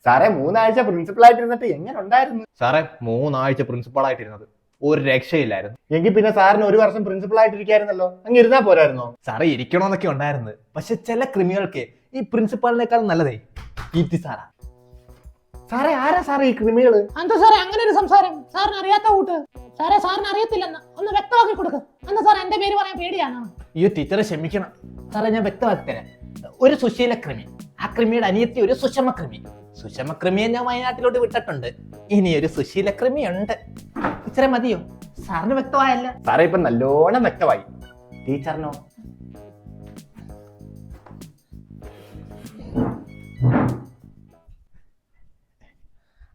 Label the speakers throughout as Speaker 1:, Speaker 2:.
Speaker 1: സാറേ 3 ആഴ്ച പ്രിൻസിപ്പൾ ആയിട്ടിരുന്നിട്ട് എങ്ങനെ ഉണ്ടായിരുന്നു?
Speaker 2: സാറേ 3 ആഴ്ച പ്രിൻസിപ്പൾ ആയിട്ടിരുന്നത് ഒരു രക്ഷയില്ലായിരുന്നു.
Speaker 1: എങ്കിൽ പിന്നെ സാറിന് 1 വർഷം പ്രിൻസിപ്പൾ ആയിട്ടിരിക്കായിരുന്നല്ലോ, അങ്ങ് ഇരുന്നാ പോരായിരുന്നോ?
Speaker 2: സാറേ ഇരിക്കണമെന്നൊക്കെ ഉണ്ടായിരുന്നു, പക്ഷെ ചില ക്രിമികൾക്ക് ഈ പ്രിൻസിപ്പാളിനേക്കാൾ നല്ലതേ കീർത്തി സാറാ.
Speaker 1: സാറേ ആരാ സാറേ ഈ ക്രിമികള്?
Speaker 3: എന്താ സാറേ അങ്ങനെ ഒരു സംസാരം? സാറിന് അറിയാത്ത കൂട്ട്. സാറേ സാറിന് അറിയത്തില്ലെന്ന് ഒന്ന് വ്യക്തമാക്കി കൊടുക്ക്. എന്താ സാറേ എന്റെ പേര് പറയാൻ പേടിയാണോ?
Speaker 2: ഈ ടീച്ചറെ ക്ഷമിക്കണം സാറേ, ഞാൻ വ്യക്തമാക്കി തരാം. ഒരു സുശീല ക്രിമി, ആ ക്രിമിയുടെ അനിയത്തി ഒരു സുഷമ ക്രിമി. സുഷമ ക്രിമിയെ ഞാൻ വയനാട്ടിലോട്ട് വിട്ടിട്ടുണ്ട്, ഇനി ഒരു സുശീല ക്രിമി ഉണ്ട്. ഇത്ര മതിയോ? സാറിന് വ്യക്തമായല്ല?
Speaker 1: സാറേ ഇപ്പൊ നല്ലോണം വ്യക്തമായി. ടീച്ചറിനോ?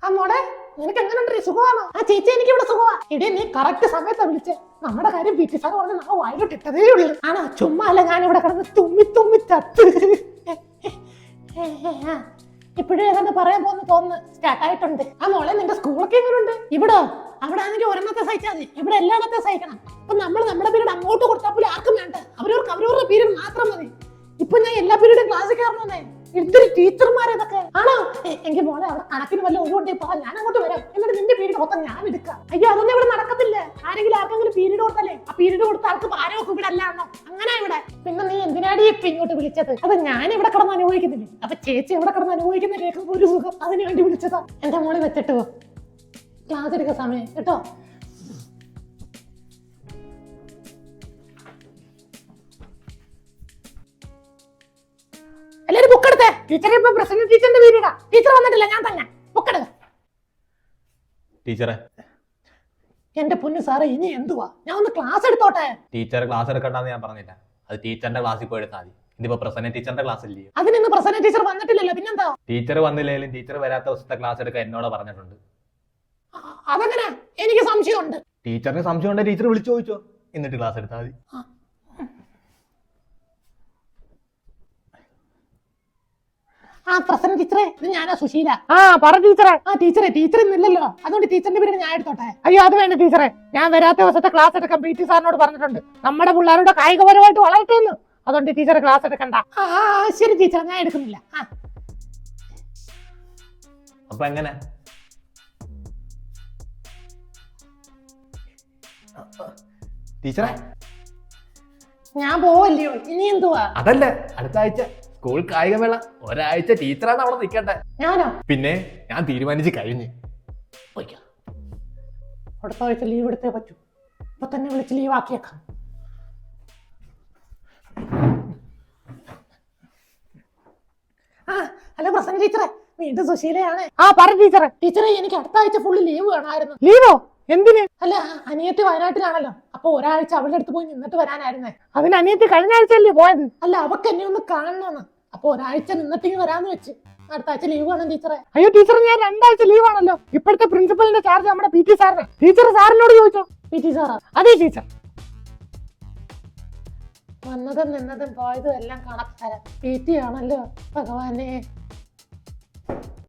Speaker 3: ആ മോളെ നിനക്ക് എങ്ങനെയുണ്ട്? സുഖമാണോ? ആ ചേച്ചി എനിക്ക് ഇവിടെ സുഖമാ. ഇടി നീ കറക്റ്റ് സമയത്താ വിളിച്ചേ. നമ്മുടെ കാര്യം പി ടി സാർ പറഞ്ഞ് നാ വായിലോട്ട് ഇട്ടതേ ഉള്ളൂ. ആണോ? ചുമ്മാ അല്ല, ഞാൻ ഇവിടെ കിടന്ന് തുമ്മി തുമ്മി ചത്ത്. ഇപ്പോഴും ഏതാണ്ട് പറയാൻ തോന്നുന്നു സ്റ്റാർട്ട് ആയിട്ടുണ്ട്. ആ മോളെ നിന്റെ സ്കൂളൊക്കെ എങ്ങനെയുണ്ട്? ഇവിടെ അവിടെ ആണെങ്കിൽ ഒരെണ്ണത്തെ സഹിച്ചാൽ മതി, ഇവിടെ എല്ലായിടത്തെ സഹിക്കണം. അപ്പൊ നമ്മൾ നമ്മുടെ പീരീഡ് അങ്ങോട്ട് കൊടുത്താൽ പോലും ആർക്കും വേണ്ട, അവരവരുടെ പീരീഡ് മാത്രം മതി. ഇപ്പൊ ഞാൻ എല്ലാ പീരീഡും ക്ലാസ്സിൽ കയറണമെന്നേ. ഇതൊരു ടീച്ചർമാരതൊക്കെ ആണോ? എങ്കിൽ മോളെ അവിടെ കണക്കിന് വല്ല ഒഴിവുണ്ടെങ്കിൽ പോകാൻ ഞാൻ അങ്ങോട്ട് വരാം, എന്നിട്ട് നിന്റെ പീരീഡ് മൊത്തം ഞാൻ എടുക്കാം. അയ്യോ അതൊന്നും ഇവിടെ നടക്കത്തില്ല. ആർക്കെങ്കിലും പീരീഡ് കൊടുത്തല്ലേ ആ പീരീഡ് കൊടുത്ത ആൾക്ക് ഭാരമൊക്കെ ഇവിടെ അല്ലാണോ? അങ്ങനെ ഇവിടെ. പിന്നെ നീ എന്തിനാടി ഇപ്പൊ ഇങ്ങോട്ട് വിളിച്ചത്? അത് ഞാൻ ഇവിടെ കിടന്ന് അനുഭവിക്കുന്നില്ലേ, അപ്പൊ ചേച്ചി ഇവിടെ കിടന്ന് അനുഭവിക്കുന്ന കേൾക്കുമ്പോൾ ഒരു സുഖം, അതിന് വേണ്ടി വിളിച്ചതാ. എന്റെ മോളെ വെച്ചിട്ട് പോ, ക്ലാസ് എടുക്കാൻ സമയം കേട്ടോ. എല്ലാരും ബുക്ക് എടുത്തേ. ടീച്ചറെ ഇപ്പൊ പ്രസന്റ് ടീച്ചറിന്റെ പീരീഡാ. ടീച്ചർ വന്നിട്ടില്ല, ഞാൻ തന്നെ ബുക്ക് എടുക്ക.
Speaker 2: ടീച്ചറെ
Speaker 3: എന്റെ പൊന്നു സാറേ ഇനി എന്തുവാ? ഞാൻ ഒന്ന് ക്ലാസ് എടുത്തോട്ടെ.
Speaker 2: ടീച്ചർ ക്ലാസ് എടുക്കണ്ടെന്ന് ഞാൻ പറഞ്ഞില്ല, അത് ടീച്ചറിന്റെ ക്ലാസ്സിൽ പോയി എടുത്താൽ മതി. ഇതിപ്പോ പ്രസന്റ് ടീച്ചറിന്റെ ക്ലാസ് ഇല്ലയോ?
Speaker 3: അതിനൊന്ന് പ്രസന്റ് ടീച്ചർ വന്നിട്ടില്ലല്ലോ, പിന്നെന്താ?
Speaker 2: ടീച്ചർ വന്നില്ലെങ്കിലും ടീച്ചർ വരാത്ത ദിവസത്തെ ക്ലാസ് എടുക്കാൻ എന്നോട് പറഞ്ഞിട്ടുണ്ട്.
Speaker 3: അതെങ്ങനെ? എനിക്ക് സംശയമുണ്ട്.
Speaker 2: ടീച്ചറിന് സംശയം ഉണ്ടെങ്കിൽ ടീച്ചർ വിളിച്ചു ചോദിച്ചോ, എന്നിട്ട് ക്ലാസ് എടുത്താൽ മതി.
Speaker 3: ആ പ്രസന്റ് ടീച്ചറെ, ഇത് ഞാനാ സുശീല. ആ പറ ടീച്ചറെ. ആ ടീച്ചർ ഇന്നില്ലല്ലോ, അതുകൊണ്ട് ടീച്ചറിന്റെ പേര് ഞാൻ എടുത്തോട്ടെ. അയ്യോ അത് വേണ്ട ടീച്ചറെ, ഞാൻ വരാത്ത ദിവസത്തെ ക്ലാസ് എടുക്കാൻ പി ടി സാറിനോട് പറഞ്ഞിട്ടുണ്ട്. നമ്മുടെ പിള്ളേരുടെ കായികപരമായിട്ട് വളരട്ടെന്ന്, അതുകൊണ്ട് ടീച്ചറെ ക്ലാസ് എടുക്കണ്ട. ആ ശരി ടീച്ചർ, ഞാൻ എടുക്കുന്നില്ല.
Speaker 2: അപ്പൊ എങ്ങനെ? ടീച്ചറെ
Speaker 3: ഞാൻ പോവല്ലയോ, ഇനി എന്തുവാ?
Speaker 2: അതല്ല, അടുത്ത ആഴ്ച സ്കൂൾ കായികമേള, ഒരാഴ്ച ടീച്ചറാണ് അവിടെ നിൽക്കട്ടെ.
Speaker 3: ഞാനോ?
Speaker 2: പിന്നെ ഞാൻ തീരുമാനിച്ച് കഴിഞ്ഞ്.
Speaker 3: അടുത്ത ആഴ്ച ലീവ് എടുത്തേ പറ്റൂ, ഇപ്പൊ തന്നെ വിളിച്ച് ലീവ് ആക്കിയേക്കാം. ഹലോ പ്രസന്റ് ടീച്ചറെ, വീണ്ടും സുശീലയാണ്. ആ പറ ടീച്ചറെ. ടീച്ചറെ എനിക്ക് അടുത്ത ആഴ്ച ഫുള്ള് ലീവ് വേണമായിരുന്നു. ലീവോ? എന്തിന്? അല്ല അനിയത്തി വയനാട്ടിലാണല്ലോ, അപ്പൊ ഒരാഴ്ച അവളുടെ അടുത്ത് പോയി നിന്നിട്ട് വരാനായിരുന്നേ. അതിന് അനിയത്തി കഴിഞ്ഞ ആഴ്ചയല്ലേ പോയത്? അല്ല അവക്ക് എന്നെ ഒന്ന് കാണണമെന്ന്, അപ്പൊ ഒരാഴ്ച നിന്നിട്ടിങ്ങ് വരാന്ന് വെച്ച്. അടുത്ത ആഴ്ച ലീവ് വേണം ടീച്ചറെ. അയ്യോ ടീച്ചർ, ഞാൻ 2 ആഴ്ച ലീവ് ആണല്ലോ. ഇപ്പോഴത്തെ പ്രിൻസിപ്പലിന്റെ ചാർജ് നമ്മുടെ പി ടി സാറിന്. ടീച്ചർ സാറിനോട് ചോദിച്ചോ. പി ടി സാറാ? അതെ ടീച്ചർ. വന്നതും നിന്നതും പോയതും എല്ലാം കണക്കാരാ. പി ടി ആണല്ലോ ഭഗവാനെ.